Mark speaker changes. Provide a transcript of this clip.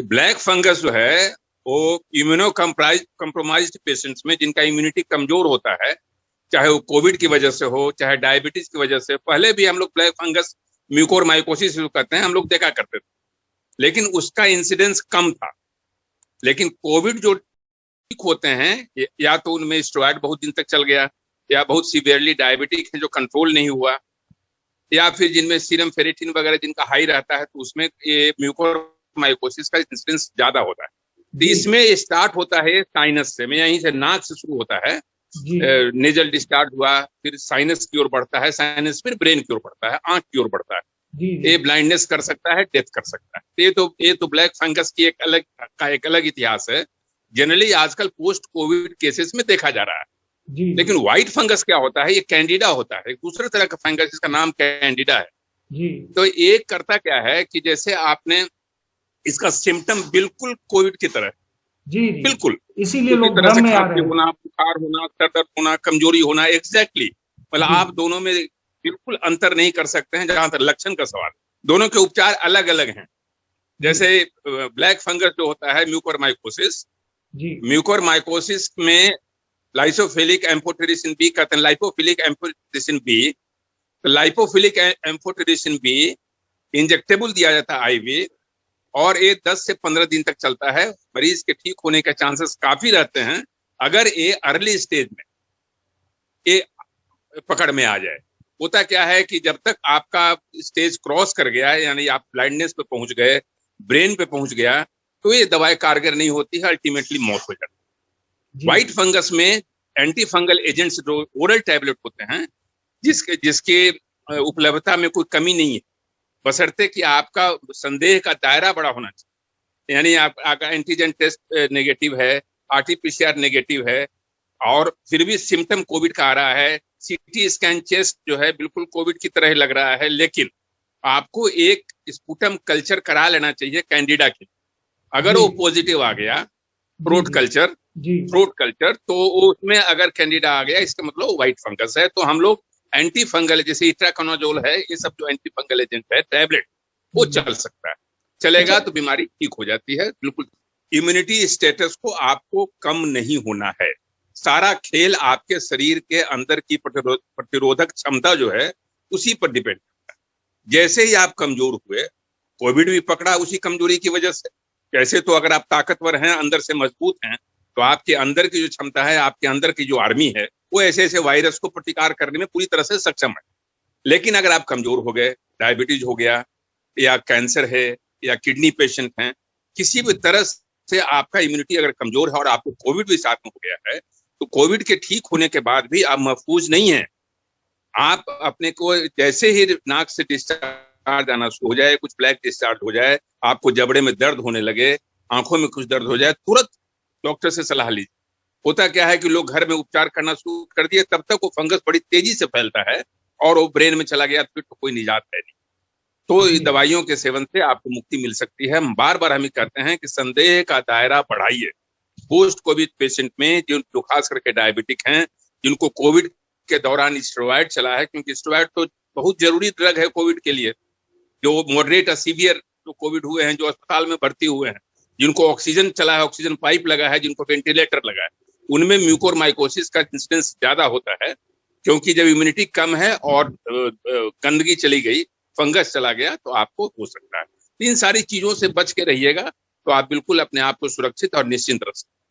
Speaker 1: Black fungus जो है वो इम्यूनो कम्प्रोमाइज्ड पेशेंट्स में जिनका इम्यूनिटी कमजोर होता है, चाहे वो कोविड की वजह से हो, चाहे डायबिटीज की वजह से। पहले भी हम लोग ब्लैक फंगस म्यूकोरमाइकोसिस जो कहते हैं हम लोग देखा करते थे, लेकिन उसका इंसिडेंस कम था। लेकिन कोविड जो ठीक होते हैं या तो उनमें स्टेरॉइड बहुत दिन तक चल गया, या बहुत सीवियरली डायबिटिक है जो कंट्रोल नहीं हुआ, या फिर जिनमें सीरम फेरेटिन वगैरह जिनका हाई रहता है, तो उसमें ये म्यूकोरमाइकोसिस का इंसिडेंस ज्यादा होता है। तो इसमें स्टार्ट होता है साइनस से, में यहीं से नाक से शुरू होता है, नेजल डिस्चार्ज हुआ, फिर साइनस की ओर बढ़ता है, साइनस फिर ब्रेन की ओर बढ़ता है, आंख की ओर बढ़ता है। ये ब्लाइंडनेस कर सकता है, डेथ कर सकता है। ये तो ब्लैक फंगस की एक अलग इतिहास है। जनरली आजकल पोस्ट कोविड केसेस में देखा जा रहा है। लेकिन व्हाइट फंगस क्या होता है? ये कैंडिडा होता है, एक दूसरे तरह का फंगस, इसका नाम कैंडिडा है। तो एक करता क्या है कि जैसे आपने इसका सिम्टम बिल्कुल कोविड की तरह, बिल्कुल
Speaker 2: इसीलिए लोग भ्रम में आ रहे हैं।
Speaker 1: होना, बुखार होना, सर दर्द होना, कमजोरी होना, एग्जैक्टली। मतलब आप दोनों में बिल्कुल अंतर नहीं कर सकते हैं जहां तक लक्षण का सवाल। दोनों के उपचार अलग अलग हैं। जैसे ब्लैक फंगस जो होता है म्यूकोरमाइकोसिस, म्यूकोरमाइकोसिस में लाइसोफिलिक एम्फोटेरिसिन बी कहते हैं, लाइपोफिलिक एम्फोटेरिसिन बी। तो लाइपोफिलिक एम्फोटेरिसिन बी इंजेक्टेबल दिया जाता है, आईवी, और ये 10 से 15 दिन तक चलता है। मरीज के ठीक होने के चांसेस काफी रहते हैं अगर ये अर्ली स्टेज में ये पकड़ में आ जाए। होता क्या है कि जब तक आपका स्टेज क्रॉस कर गया, यानी आप ब्लाइंडनेस पे पहुंच गए, ब्रेन पे पहुंच गया, तो ये दवाई कारगर नहीं होती है, अल्टीमेटली मौत हो जाती है। व्हाइट फंगस में एंटी फंगल एजेंट्स जो ओरल टैबलेट होते हैं, जिसके उपलब्धता में कोई कमी नहीं है, बशर्ते कि आपका संदेह का दायरा बड़ा होना चाहिए। यानी आपका एंटीजन टेस्ट नेगेटिव है, आरटीपीसीआर नेगेटिव है, और फिर भी सिम्टम कोविड का आ रहा है, सीटी स्कैन चेस्ट जो है बिल्कुल कोविड की तरह लग रहा है, लेकिन आपको एक स्पुटम कल्चर करा लेना चाहिए कैंडिडा के। अगर वो पॉजिटिव आ गया, थ्रोट कल्चर, तो उसमें अगर कैंडिडा आ गया, इसका मतलब व्हाइट फंगस है। तो हम लोग एंटी फंगल, जैसे इट्राकोनाजोल है, ये सब जो एंटी फंगल एजेंट है, टैबलेट, वो चल सकता है। चलेगा तो बीमारी ठीक हो जाती है। बिल्कुल इम्यूनिटी स्टेटस को आपको कम नहीं होना है। सारा खेल आपके शरीर के अंदर की प्रतिरोधक क्षमता जो है उसी पर डिपेंड करता है। जैसे ही आप कमजोर हुए, कोविड भी पकड़ा उसी कमजोरी की वजह से। कैसे तो अगर आप ताकतवर हैं, अंदर से मजबूत हैं, तो आपके अंदर की जो क्षमता है, आपके अंदर की जो आर्मी है, वो ऐसे ऐसे वायरस को प्रतिकार करने में पूरी तरह से सक्षम है। लेकिन अगर आप कमजोर हो गए, डायबिटीज हो गया, या कैंसर है, या किडनी पेशेंट हैं, किसी भी तरह से आपका इम्यूनिटी अगर कमजोर है और आपको कोविड भी साथ में हो गया है, तो कोविड के ठीक होने के बाद भी आप महफूज नहीं है। आप अपने को जैसे ही नाक से डिस्चार्ज आना शुरू हो जाए, कुछ ब्लैक डिस्चार्ज हो जाए, आपको जबड़े में दर्द होने लगे, आंखों में कुछ दर्द हो जाए, तुरंत डॉक्टर से सलाह लीजिए। होता क्या है कि लोग घर में उपचार करना शुरू कर दिए, तब तक वो फंगस बड़ी तेजी से फैलता है और वो ब्रेन में चला गया, फिर तो कोई निजात है नहीं। तो दवाइयों के सेवन से आपको मुक्ति मिल सकती है। हम बार बार कहते हैं कि संदेह का दायरा बढ़ाइए। पोस्ट कोविड पेशेंट में जो खास करके डायबिटिक हैं, जिनको कोविड के दौरान स्टेरॉइड चला है, क्योंकि स्टेरॉइड तो बहुत जरूरी ड्रग है कोविड के लिए। जो मॉडरेट और सीवियर जो कोविड हुए हैं, जो अस्पताल में भर्ती हुए हैं, जिनको ऑक्सीजन चला है, ऑक्सीजन पाइप लगा है, जिनको वेंटिलेटर लगा है, उनमें म्यूकोरमाइकोसिस का इंसिडेंस ज्यादा होता है। क्योंकि जब इम्यूनिटी कम है और गंदगी चली गई, फंगस चला गया, तो आपको हो सकता है। इन सारी चीजों से बच के रहिएगा, तो आप बिल्कुल अपने आप को सुरक्षित और निश्चिंत रख सकते हैं।